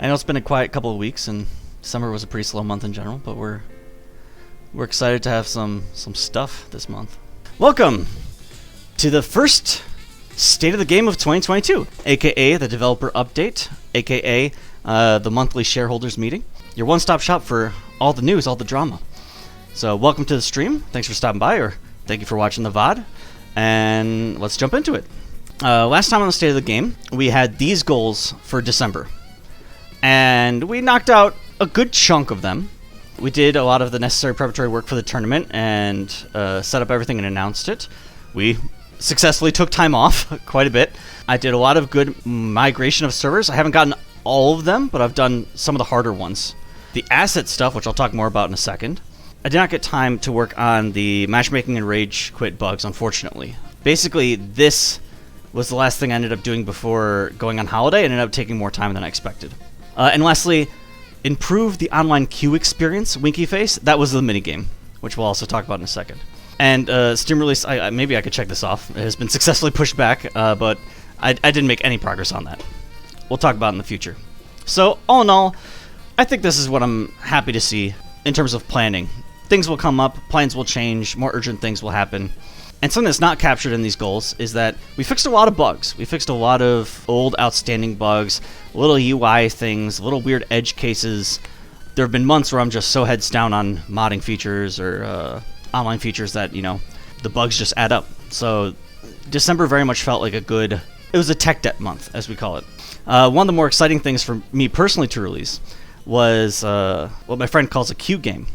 I know it's been a quiet couple of weeks, and summer was a pretty slow month in general, but we're excited to have some stuff this month. Welcome to the first State of the Game of 2022, aka the developer update, aka the monthly shareholders meeting. Your one-stop shop for all the news, all the drama. So welcome to the stream. Thanks for stopping by, or thank you for watching the VOD. And let's jump into it. Last time on the State of the Game, we had these goals for December. And we knocked out a good chunk of them. We did a lot of the necessary preparatory work for the tournament and set up everything and announced it. We successfully took time off quite a bit. I did a lot of good migration of servers. I haven't gotten all of them, but I've done some of the harder ones. The asset stuff, which I'll talk more about in a second. I did not get time to work on the matchmaking and rage quit bugs, unfortunately. Basically, this was the last thing I ended up doing before going on holiday and ended up taking more time than I expected. And lastly, improve the online queue experience, Winky Face. That was the minigame, which we'll also talk about in a second. And Steam release, maybe I could check this off. It has been successfully pushed back, but I didn't make any progress on that. We'll talk about it in the future. So, all in all, I think this is what I'm happy to see in terms of planning. Things will come up, plans will change, more urgent things will happen. And something that's not captured in these goals is that we fixed a lot of bugs. We fixed a lot of old outstanding bugs, little UI things, little weird edge cases. There have been months where I'm just so heads down on modding features or online features that, the bugs just add up. So December very much felt like it was a tech debt month, as we call it. One of the more exciting things for me personally to release was what my friend calls a queue game.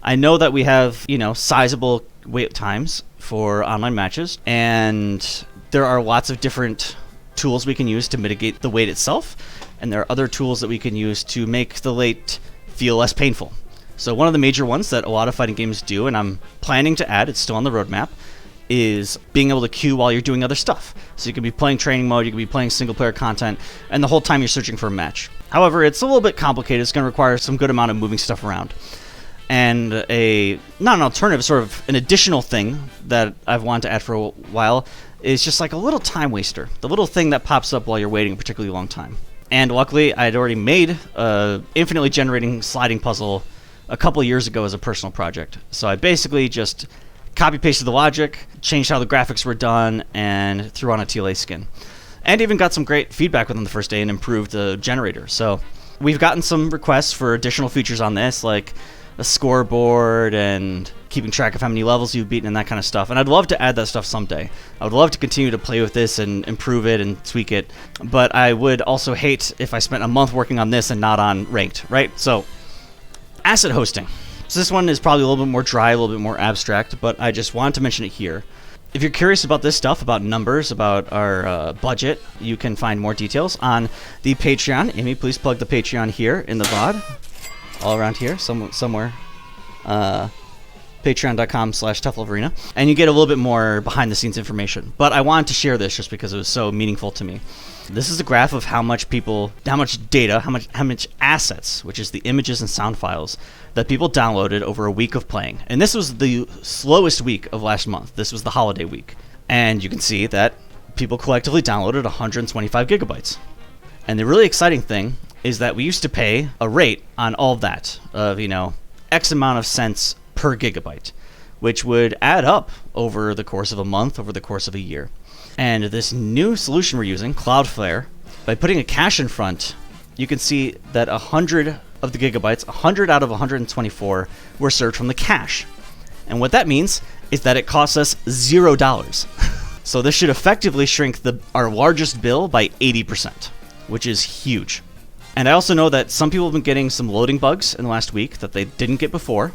I know that we have, sizable wait times for online matches, and there are lots of different tools we can use to mitigate the wait itself, and there are other tools that we can use to make the wait feel less painful. So one of the major ones that a lot of fighting games do, and I'm planning to add, it's still on the roadmap, is being able to queue while you're doing other stuff. So you can be playing training mode, you can be playing single player content, and the whole time you're searching for a match. However, it's a little bit complicated. It's going to require some good amount of moving stuff around. And not an alternative, sort of an additional thing that I've wanted to add for a while is just like a little time waster. The little thing that pops up while you're waiting a particularly long time. And luckily, I had already made an infinitely generating sliding puzzle a couple years ago as a personal project. So I basically just copy-pasted the logic, changed how the graphics were done, and threw on a TLA skin. And even got some great feedback within the first day and improved the generator. So we've gotten some requests for additional features on this, like a scoreboard and keeping track of how many levels you've beaten and that kind of stuff. And I'd love to add that stuff someday. I would love to continue to play with this and improve it and tweak it. But I would also hate if I spent a month working on this and not on ranked, right? So, asset hosting. So this one is probably a little bit more dry, a little bit more abstract, but I just wanted to mention it here. If you're curious about this stuff, about numbers, about our budget, you can find more details on the Patreon. Amy, please plug the Patreon here in the VOD. All around here, somewhere. Patreon.com/ToughLoveArena. And you get a little bit more behind-the-scenes information. But I wanted to share this just because it was so meaningful to me. This is a graph of how much data, how much assets, which is the images and sound files, that people downloaded over a week of playing. And this was the slowest week of last month. This was the holiday week. And you can see that people collectively downloaded 125 gigabytes. And the really exciting thing is that we used to pay a rate on all of that of, X amount of cents per gigabyte, which would add up over the course of a month, over the course of a year. And this new solution we're using, Cloudflare, by putting a cache in front, you can see that 100 of the gigabytes, 100 out of 124, were served from the cache. And what that means is that it costs us $0. So this should effectively shrink our largest bill by 80%, which is huge. And I also know that some people have been getting some loading bugs in the last week that they didn't get before,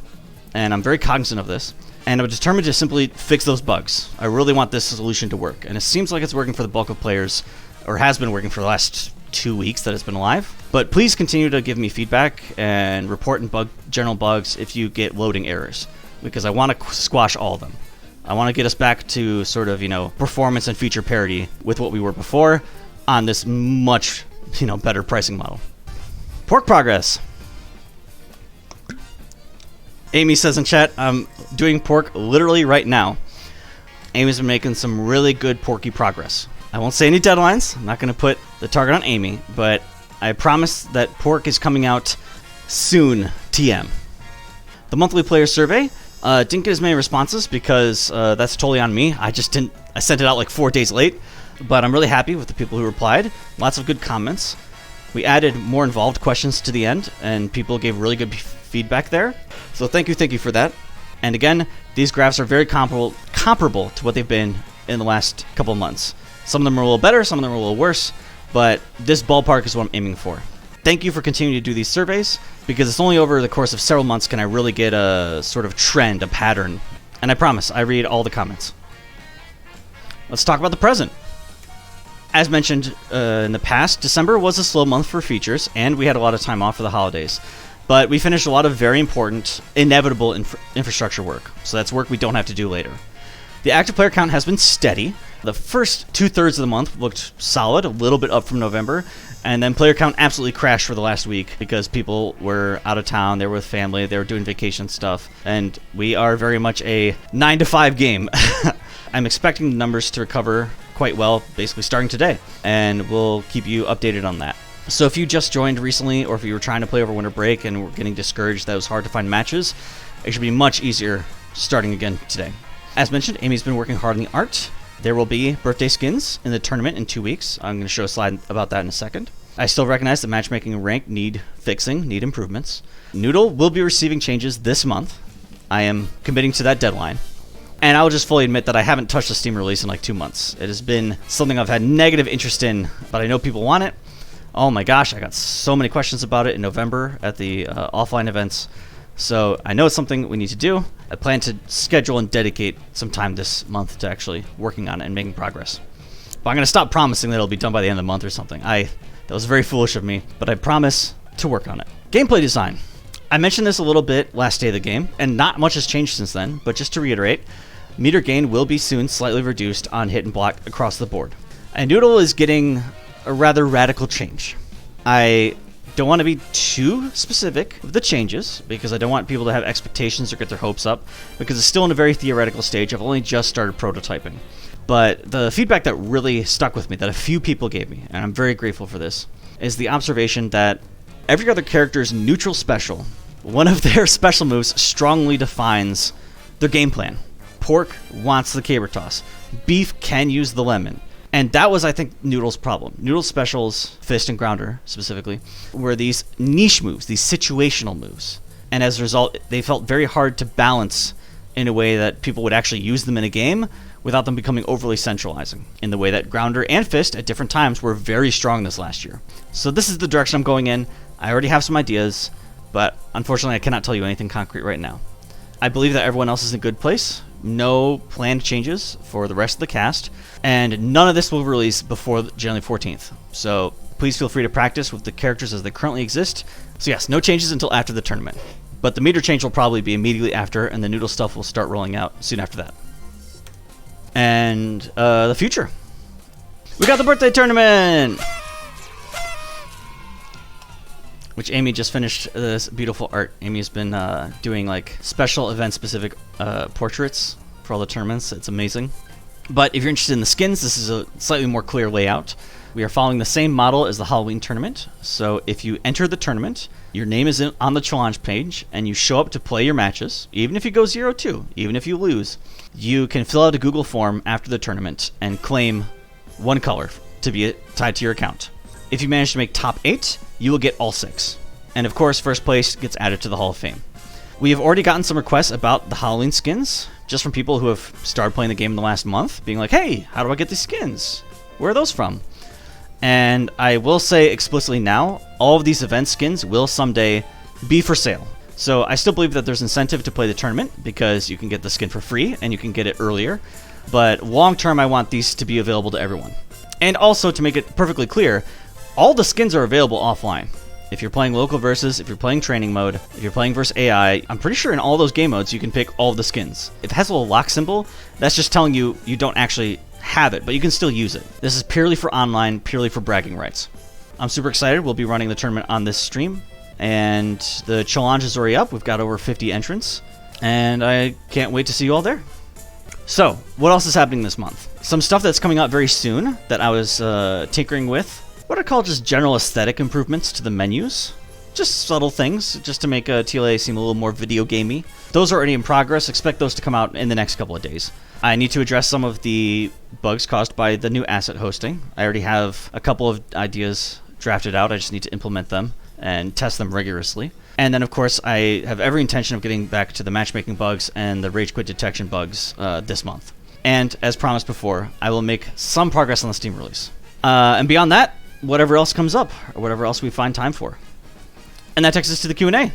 and I'm very cognizant of this. And I'm determined to simply fix those bugs. I really want this solution to work, and it seems like it's working for the bulk of players, or has been working for the last 2 weeks that it's been live. But please continue to give me feedback and report general bugs if you get loading errors, because I want to squash all of them. I want to get us back to sort of, performance and feature parity with what we were before on this much, better pricing model. Pork progress. Amy says in chat, I'm doing pork literally right now. Amy's been making some really good porky progress. I won't say any deadlines. I'm not going to put the target on Amy, but I promise that Pork is coming out soon, TM. The monthly player survey didn't get as many responses because that's totally on me. I sent it out like 4 days late, but I'm really happy with the people who replied. Lots of good comments. We added more involved questions to the end, and people gave really good feedback there. So thank you for that. And again, these graphs are very comparable to what they've been in the last couple of months. Some of them are a little better, some of them are a little worse, but this ballpark is what I'm aiming for. Thank you for continuing to do these surveys, because it's only over the course of several months can I really get a sort of trend, a pattern. And I promise, I read all the comments. Let's talk about the present. As mentioned in the past, December was a slow month for features, and we had a lot of time off for the holidays. But we finished a lot of very important, inevitable infrastructure work, so that's work we don't have to do later. The active player count has been steady. The first 2/3 of the month looked solid, a little bit up from November, and then player count absolutely crashed for the last week because people were out of town, they were with family, they were doing vacation stuff, and we are very much a 9-to-5 game. I'm expecting the numbers to recover quite well, basically starting today, and we'll keep you updated on that. So if you just joined recently, or if you were trying to play over winter break and were getting discouraged that it was hard to find matches, it should be much easier starting again today. As mentioned, Amy's been working hard on the art. There will be birthday skins in the tournament in 2 weeks. I'm going to show a slide about that in a second. I still recognize that matchmaking and rank need fixing, need improvements. Noodle will be receiving changes this month. I am committing to that deadline. And I'll just fully admit that I haven't touched the Steam release in like 2 months. It has been something I've had negative interest in, but I know people want it. Oh my gosh, I got so many questions about it in November at the offline events. So I know it's something we need to do. I plan to schedule and dedicate some time this month to actually working on it and making progress. But I'm going to stop promising that it'll be done by the end of the month or something. That was very foolish of me, but I promise to work on it. Gameplay design. I mentioned this a little bit last day of the game, and not much has changed since then, but just to reiterate, meter gain will be soon slightly reduced on hit and block across the board. And Noodle is getting a rather radical change. I don't want to be too specific with the changes because I don't want people to have expectations or get their hopes up because it's still in a very theoretical stage. I've only just started prototyping. But the feedback that really stuck with me, that a few people gave me, and I'm very grateful for this, is the observation that every other character's neutral special, one of their special moves strongly defines their game plan. Pork wants the caber toss. Beef can use the lemon. And that was, I think, Noodle's problem. Noodle's specials, Fist and Grounder specifically, were these niche moves, these situational moves. And as a result, they felt very hard to balance in a way that people would actually use them in a game without them becoming overly centralizing, in the way that Grounder and Fist at different times were very strong this last year. So this is the direction I'm going in. I already have some ideas, but unfortunately I cannot tell you anything concrete right now. I believe that everyone else is in a good place. No planned changes for the rest of the cast, and none of this will release before January 14th. So please feel free to practice with the characters as they currently exist. So yes, no changes until after the tournament. But the meter change will probably be immediately after, and the Noodle stuff will start rolling out soon after that. And the future. We got the birthday tournament! Which Amy just finished this beautiful art. Amy's been doing like special event specific portraits for all the tournaments. It's amazing. But if you're interested in the skins, this is a slightly more clear layout. We are following the same model as the Halloween tournament. So if you enter the tournament, your name is on the challenge page, and you show up to play your matches, even if you go 0-2, even if you lose, you can fill out a Google form after the tournament and claim one color to be tied to your account. If you manage to make top 8, you will get all 6. And of course, first place gets added to the Hall of Fame. We have already gotten some requests about the Halloween skins, just from people who have started playing the game in the last month, being like, hey, how do I get these skins? Where are those from? And I will say explicitly now, all of these event skins will someday be for sale. So I still believe that there's incentive to play the tournament because you can get the skin for free and you can get it earlier. But long term, I want these to be available to everyone. And also, to make it perfectly clear, all the skins are available offline. If you're playing local versus, if you're playing training mode, if you're playing versus AI, I'm pretty sure in all those game modes you can pick all of the skins. If it has a little lock symbol, that's just telling you you don't actually have it, but you can still use it. This is purely for online, purely for bragging rights. I'm super excited. We'll be running the tournament on this stream, and the challenge is already up. We've got over 50 entrants, and I can't wait to see you all there. So, what else is happening this month? Some stuff that's coming out very soon that I was tinkering with what I call just general aesthetic improvements to the menus. Just subtle things, just to make TLA seem a little more video gamey. Those are already in progress. Expect those to come out in the next couple of days. I need to address some of the bugs caused by the new asset hosting. I already have a couple of ideas drafted out. I just need to implement them and test them rigorously. And then, of course, I have every intention of getting back to the matchmaking bugs and the rage quit detection bugs this month. And as promised before, I will make some progress on the Steam release. And beyond that, whatever else comes up, or whatever else we find time for. And that takes us to the Q&A. It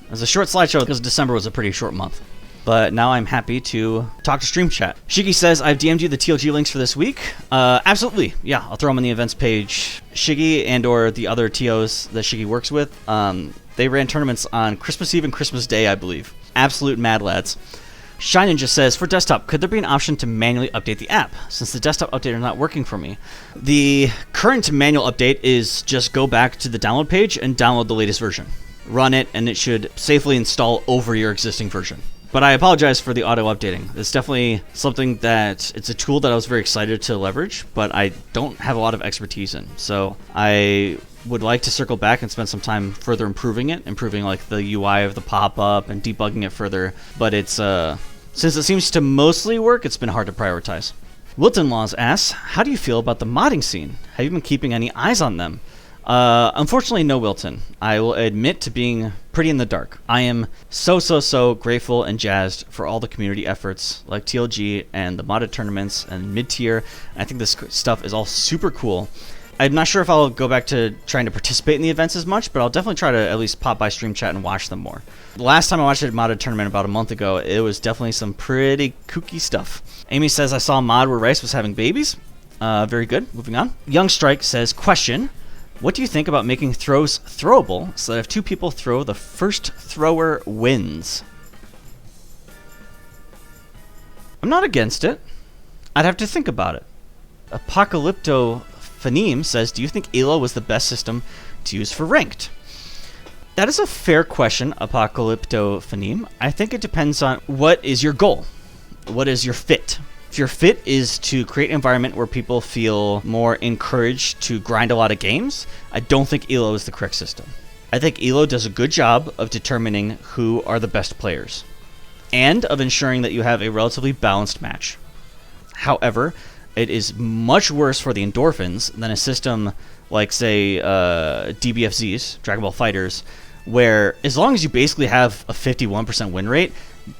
was a short slideshow because December was a pretty short month. But now I'm happy to talk to Stream Chat. Shiggy says, I've DM'd you the TLG links for this week. Absolutely. Yeah, I'll throw them on the events page. Shiggy and or the other TOs that Shiggy works with, they ran tournaments on Christmas Eve and Christmas Day, I believe. Absolute mad lads. Shinen just says, for desktop, could there be an option to manually update the app, since the desktop update is not working for me? The current manual update is just go back to the download page and download the latest version. Run it, and it should safely install over your existing version. But I apologize for the auto updating. It's definitely something that, it's a tool that I was very excited to leverage, but I don't have a lot of expertise in. So I would like to circle back and spend some time further improving it, improving like the UI of the pop-up and debugging it further. But it's, since it seems to mostly work, it's been hard to prioritize. Wilton Laws asks, how do you feel about the modding scene? Have you been keeping any eyes on them? Unfortunately, no, Wilton. I will admit to being pretty in the dark. I am so grateful and jazzed for all the community efforts like TLG and the modded tournaments and mid-tier. I think this stuff is all super cool. I'm not sure if I'll go back to trying to participate in the events as much, but I'll definitely try to at least pop by Stream Chat and watch them more. The last time I watched a modded tournament about a month ago, it was definitely some pretty kooky stuff. Amy says, I saw a mod where Rice was having babies. Very good. Moving on. Young Strike says, question. What do you think about making throws throwable so that if two people throw, the first thrower wins? I'm not against it. I'd have to think about it. Apocalypto Phaneem says, do you think ELO was the best system to use for ranked? That is a fair question, Apocalypto Phaneem. I think it depends on what is your goal. What is your fit? If your fit is to create an environment where people feel more encouraged to grind a lot of games, I don't think ELO is the correct system. I think ELO does a good job of determining who are the best players and of ensuring that you have a relatively balanced match. However, it is much worse for the endorphins than a system like, say, DBFZs, Dragon Ball Fighters, where as long as you basically have a 51% win rate,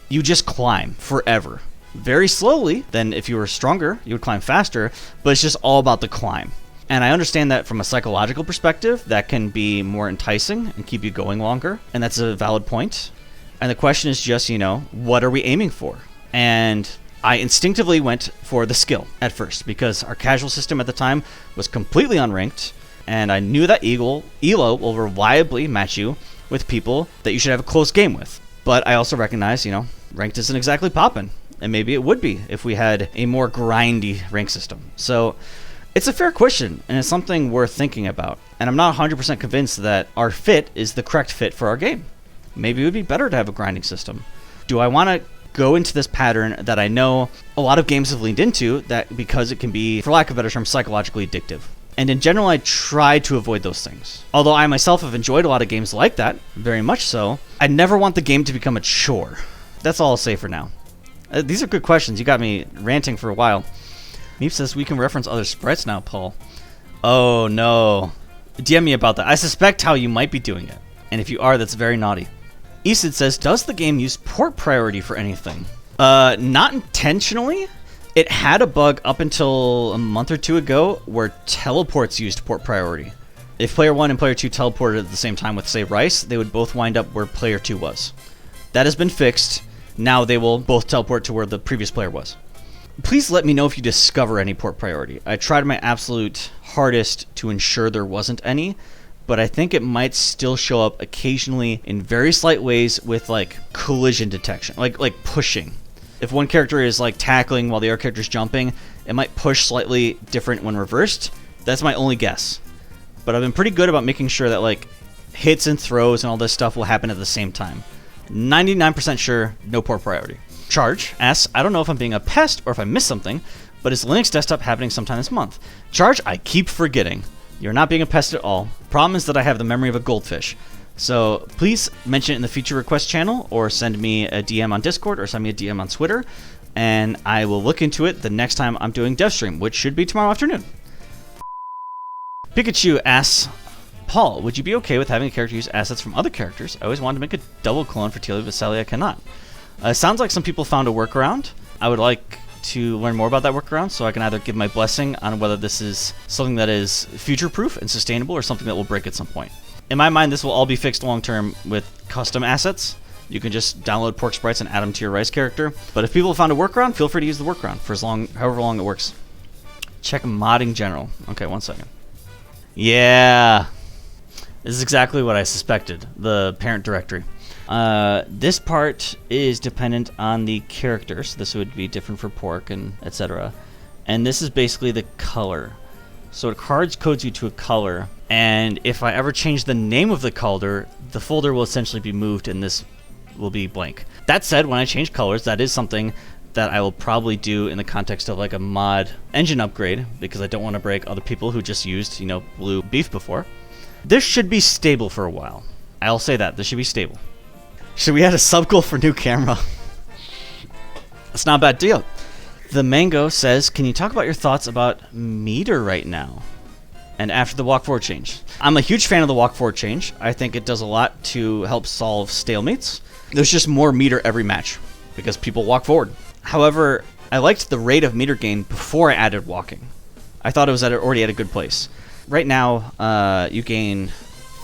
you just climb forever. Very slowly, then if you were stronger, you would climb faster, but it's just all about the climb. And I understand that from a psychological perspective, that can be more enticing and keep you going longer, and that's a valid point. And the question is just, what are we aiming for? And I instinctively went for the skill at first, because our casual system at the time was completely unranked, and I knew that ELO will reliably match you with people that you should have a close game with. But I also recognize, ranked isn't exactly poppin'. And maybe it would be if we had a more grindy rank system. So it's a fair question, and it's something worth thinking about. And I'm not 100% convinced that our fit is the correct fit for our game. Maybe it would be better to have a grinding system. Do I want to go into this pattern that I know a lot of games have leaned into, that because it can be, for lack of a better term, psychologically addictive? And in general, I try to avoid those things. Although I myself have enjoyed a lot of games like that, very much so, I never want the game to become a chore. That's all I'll say for now. These are good questions. You got me ranting for a while. Meep says we can reference other sprites now, Paul. Oh, no. DM me about that. I suspect how you might be doing it. And if you are, that's very naughty. Easton says, does the game use port priority for anything? Not intentionally. It had a bug up until a month or two ago where teleports used port priority. If player 1 and player 2 teleported at the same time with, say, Rice, they would both wind up where player 2 was. That has been fixed. Now they will both teleport to where the previous player was. Please let me know if you discover any port priority. I tried my absolute hardest to ensure there wasn't any, but I think it might still show up occasionally in very slight ways with like collision detection, like pushing. If one character is like tackling while the other character is jumping, it might push slightly different when reversed. That's my only guess. But I've been pretty good about making sure that like hits and throws and all this stuff will happen at the same time. 99% sure, no port priority. Charge asks, I don't know if I'm being a pest or if I missed something, but is Linux Desktop happening sometime this month? Charge, I keep forgetting. You're not being a pest at all. Problem is that I have the memory of a goldfish. So please mention it in the feature request channel, or send me a DM on Discord, or send me a DM on Twitter, and I will look into it the next time I'm doing dev stream, which should be tomorrow afternoon. Pikachu asks, Paul, would you be okay with having a character use assets from other characters? I always wanted to make a double clone for Telia, but sadly I cannot. Sounds like some people found a workaround. I would like to learn more about that workaround so I can either give my blessing on whether this is something that is future-proof and sustainable, or something that will break at some point. In my mind, this will all be fixed long-term with custom assets. You can just download pork sprites and add them to your Rice character. But if people have found a workaround, feel free to use the workaround for however long it works. Check modding general. Okay, 1 second. Yeah, this is exactly what I suspected. The parent directory. This part is dependent on the characters. This would be different for pork and etc. And this is basically the color. So it codes you to a color, and if I ever change the name of the color, the folder will essentially be moved and this will be blank. That said, when I change colors, that is something that I will probably do in the context of like a mod engine upgrade, because I don't want to break other people who just used, blue beef before. This should be stable for a while. I'll say that. This should be stable. Should we add a sub goal for new camera? That's not a bad deal. The Mango says, can you talk about your thoughts about meter right now and after the walk forward change? I'm a huge fan of the walk forward change. I think it does a lot to help solve stalemates. There's just more meter every match because people walk forward. However, I liked the rate of meter gain before I added walking. I thought it was already at a good place. Right now, you gain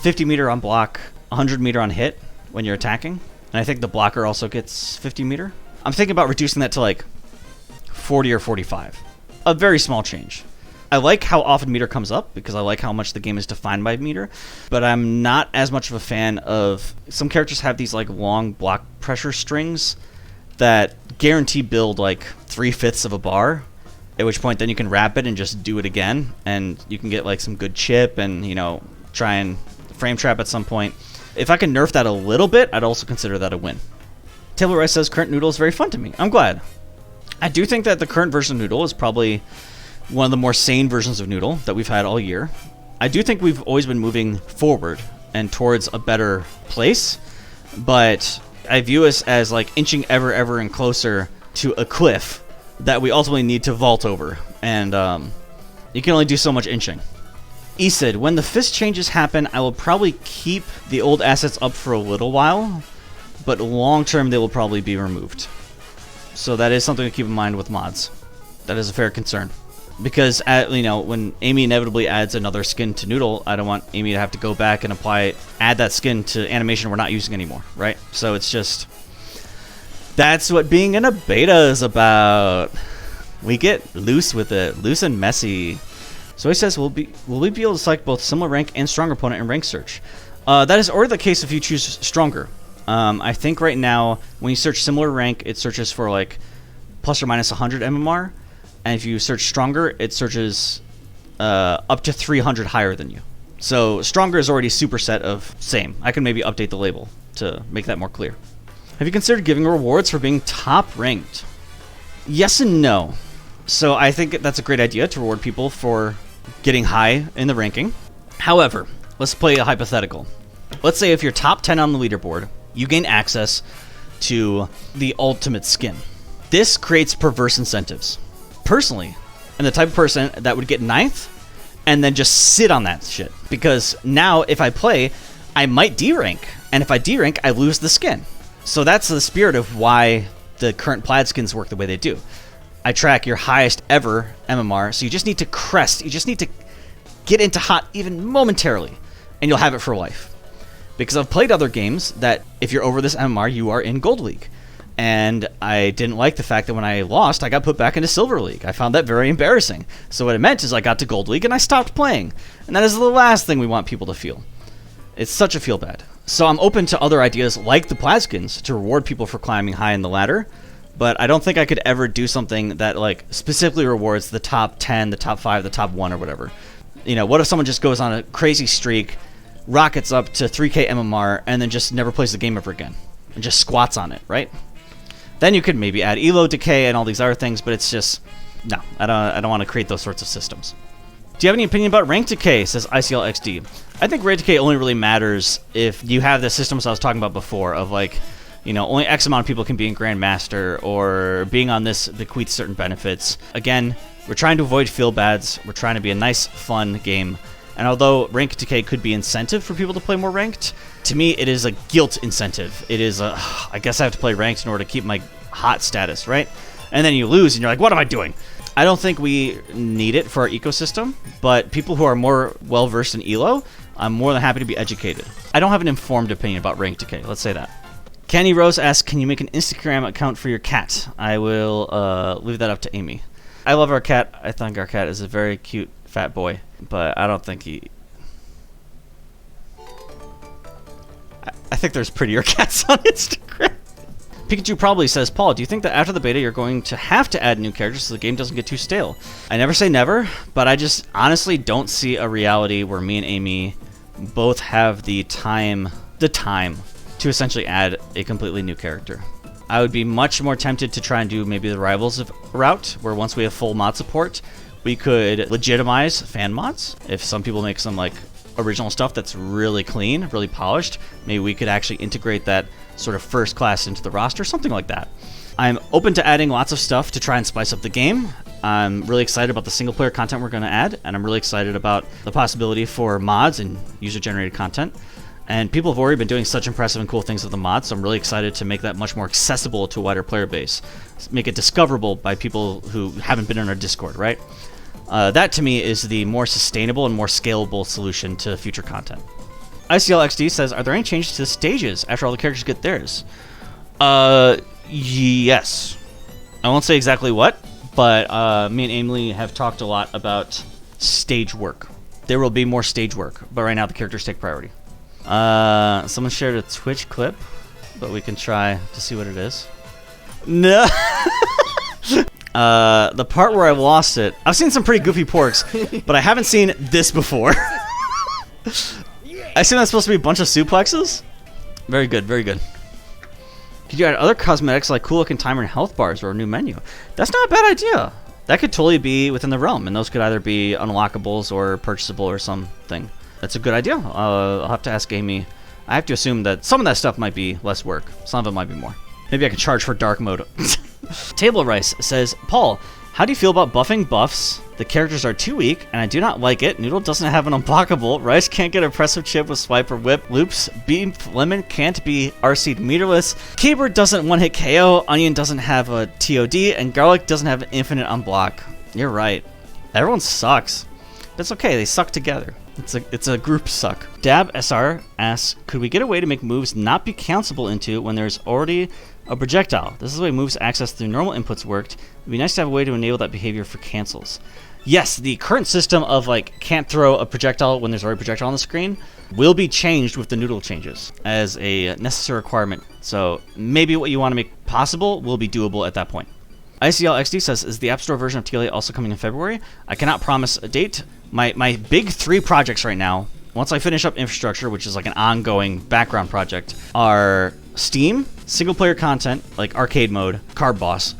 50 meter on block, 100 meter on hit when you're attacking. And I think the blocker also gets 50 meter. I'm thinking about reducing that to like 40 or 45. A very small change. I like how often meter comes up because I like how much the game is defined by meter, but I'm not as much of a fan of... Some characters have these like long block pressure strings that guarantee build like 3/5 of a bar, at which point then you can wrap it and just do it again, and you can get like some good chip and, try and frame trap at some point. If I can nerf that a little bit, I'd also consider that a win. Taylor Rice says, current Noodle is very fun to me. I'm glad. I do think that the current version of Noodle is probably one of the more sane versions of Noodle that we've had all year. I do think we've always been moving forward and towards a better place, but I view us as like inching ever and closer to a cliff that we ultimately need to vault over, and you can only do so much inching. Esid, when the fist changes happen, I will probably keep the old assets up for a little while, but long term they will probably be removed. So that is something to keep in mind with mods. That is a fair concern. Because, when Amy inevitably adds another skin to Noodle, I don't want Amy to have to go back and add that skin to animation we're not using anymore, right? So it's just... That's what being in a beta is about. We get loose with it. Loose and messy. So he says, will we be able to select both similar rank and stronger opponent in rank search? That is already the case if you choose stronger. I think right now, when you search similar rank, it searches for like plus or minus 100 MMR. And if you search stronger, it searches up to 300 higher than you. So stronger is already a superset of same. I can maybe update the label to make that more clear. Have you considered giving rewards for being top ranked? Yes and no. So I think that's a great idea to reward people for getting high in the ranking. However, let's play a hypothetical. Let's say if you're top 10 on the leaderboard, you gain access to the ultimate skin. This creates perverse incentives. Personally, I'm the type of person that would get 9th and then just sit on that shit. Because now if I play, I might D-rank. And if I D-rank, I lose the skin. So that's the spirit of why the current plaid skins work the way they do. I track your highest ever MMR, so you just need to crest. You just need to get into hot even momentarily, and you'll have it for life. Because I've played other games that if you're over this MMR, you are in Gold League. And I didn't like the fact that when I lost, I got put back into Silver League. I found that very embarrassing. So what it meant is I got to Gold League and I stopped playing. And that is the last thing we want people to feel. It's such a feel bad. So I'm open to other ideas like the plaid skins to reward people for climbing high in the ladder. But I don't think I could ever do something that like specifically rewards the top 10, the top 5, the top 1 or whatever. What if someone just goes on a crazy streak, rockets up to 3k MMR, and then just never plays the game ever again? And just squats on it, right? Then you could maybe add elo decay and all these other things, but it's just... No, I don't want to create those sorts of systems. Do you have any opinion about rank decay, says ICLXD? I think rank decay only really matters if you have the systems I was talking about before of like, you know, only X amount of people can be in Grandmaster, or being on this bequeaths certain benefits. Again, we're trying to avoid feel bads. We're trying to be a nice, fun game. And although rank decay could be incentive for people to play more ranked, to me it is a guilt incentive. It is a, I guess I have to play ranked in order to keep my hot status, right? And then you lose and you're like, what am I doing? I don't think we need it for our ecosystem, but people who are more well-versed in ELO, I'm more than happy to be educated. I don't have an informed opinion about rank decay, let's say that. Candy Rose asks, can you make an Instagram account for your cat? I will leave that up to Amy. I love our cat. I think our cat is a very cute fat boy, but I don't think he... I think there's prettier cats on Instagram. Pikachu probably says, Paul, do you think that after the beta you're going to have to add new characters so the game doesn't get too stale? I never say never, but I just honestly don't see a reality where me and Amy both have the time to essentially add a completely new character. I would be much more tempted to try and do maybe the Rivals route, where once we have full mod support, we could legitimize fan mods. If some people make some like original stuff that's really clean, really polished, maybe we could actually integrate that sort of first class into the roster, something like that. I'm open to adding lots of stuff to try and spice up the game. I'm really excited about the single player content we're going to add, and I'm really excited about the possibility for mods and user generated content. And people have already been doing such impressive and cool things with the mods, so I'm really excited to make that much more accessible to a wider player base. Make it discoverable by people who haven't been in our Discord, right? That to me is the more sustainable and more scalable solution to future content. ICLXD says, are there any changes to the stages after all the characters get theirs? Yes. I won't say exactly what, but me and Emily have talked a lot about stage work. There will be more stage work, but right now the characters take priority. Someone shared a Twitch clip, but we can try to see what it is. No. The part where I've lost it, I've seen some pretty goofy porks, but I haven't seen this before. I assume that's supposed to be a bunch of suplexes? Very good, very good. Could you add other cosmetics like cool looking timer and health bars or a new menu? That's not a bad idea. That could totally be within the realm, and those could either be unlockables or purchasable or something. That's a good idea. I'll have to ask Amy. I have to assume that some of that stuff might be less work. Some of it might be more. Maybe I could charge for dark mode. Table Rice says, Paul, how do you feel about buffing buffs? The characters are too weak, and I do not like it. Noodle doesn't have an unblockable. Rice can't get oppressive chip with swipe or whip. Loops, Beef Lemon can't be RC'd meterless. Keyboard doesn't one-hit KO. Onion doesn't have a TOD, and Garlic doesn't have an infinite unblock. You're right. Everyone sucks. That's okay. They suck together. It's a group suck. Dab SR asks, could we get a way to make moves not be cancelable into when there's already a projectile? This is the way moves accessed through normal inputs worked. It'd be nice to have a way to enable that behavior for cancels. Yes, the current system of like can't throw a projectile when there's already a projectile on the screen will be changed with the noodle changes as a necessary requirement. So maybe what you want to make possible will be doable at that point. ICLXD says, is the App Store version of TLA also coming in February? I cannot promise a date. My big 3 projects right now, once I finish up infrastructure, which is like an ongoing background project, are Steam, single player content, like arcade mode, Card Boss,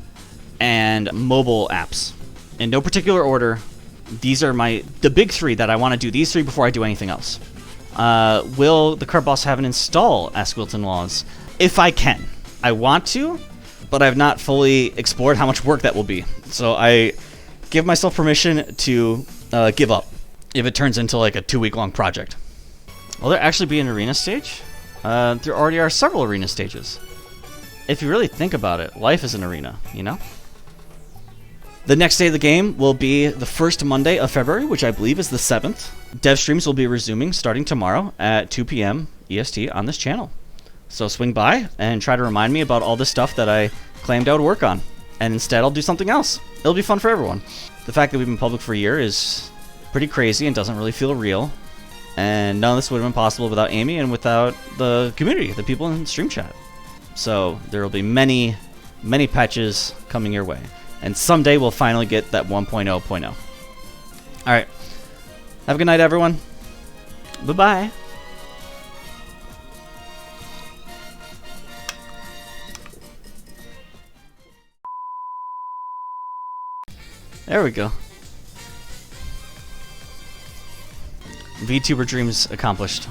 and mobile apps. In no particular order, these are the big 3 that I want to do, these 3 before I do anything else. Will the Card Boss have an install, ask Wilton Laws? If I can. I want to, but I've not fully explored how much work that will be. So I give myself permission to give up if it turns into like a 2-week-long project. Will there actually be an arena stage? There already are several arena stages. If you really think about it, life is an arena, you know? The next day of the game will be the first Monday of February, which I believe is the 7th. Dev streams will be resuming starting tomorrow at 2 p.m. EST on this channel. So swing by and try to remind me about all this stuff that I claimed I would work on. And instead I'll do something else. It'll be fun for everyone. The fact that we've been public for a year is pretty crazy and doesn't really feel real. And none of this would have been possible without Amy and without the community, the people in stream chat. So there will be many, many patches coming your way. And someday we'll finally get that 1.0.0. Alright. Have a good night, everyone. Bye-bye. There we go. VTuber dreams accomplished.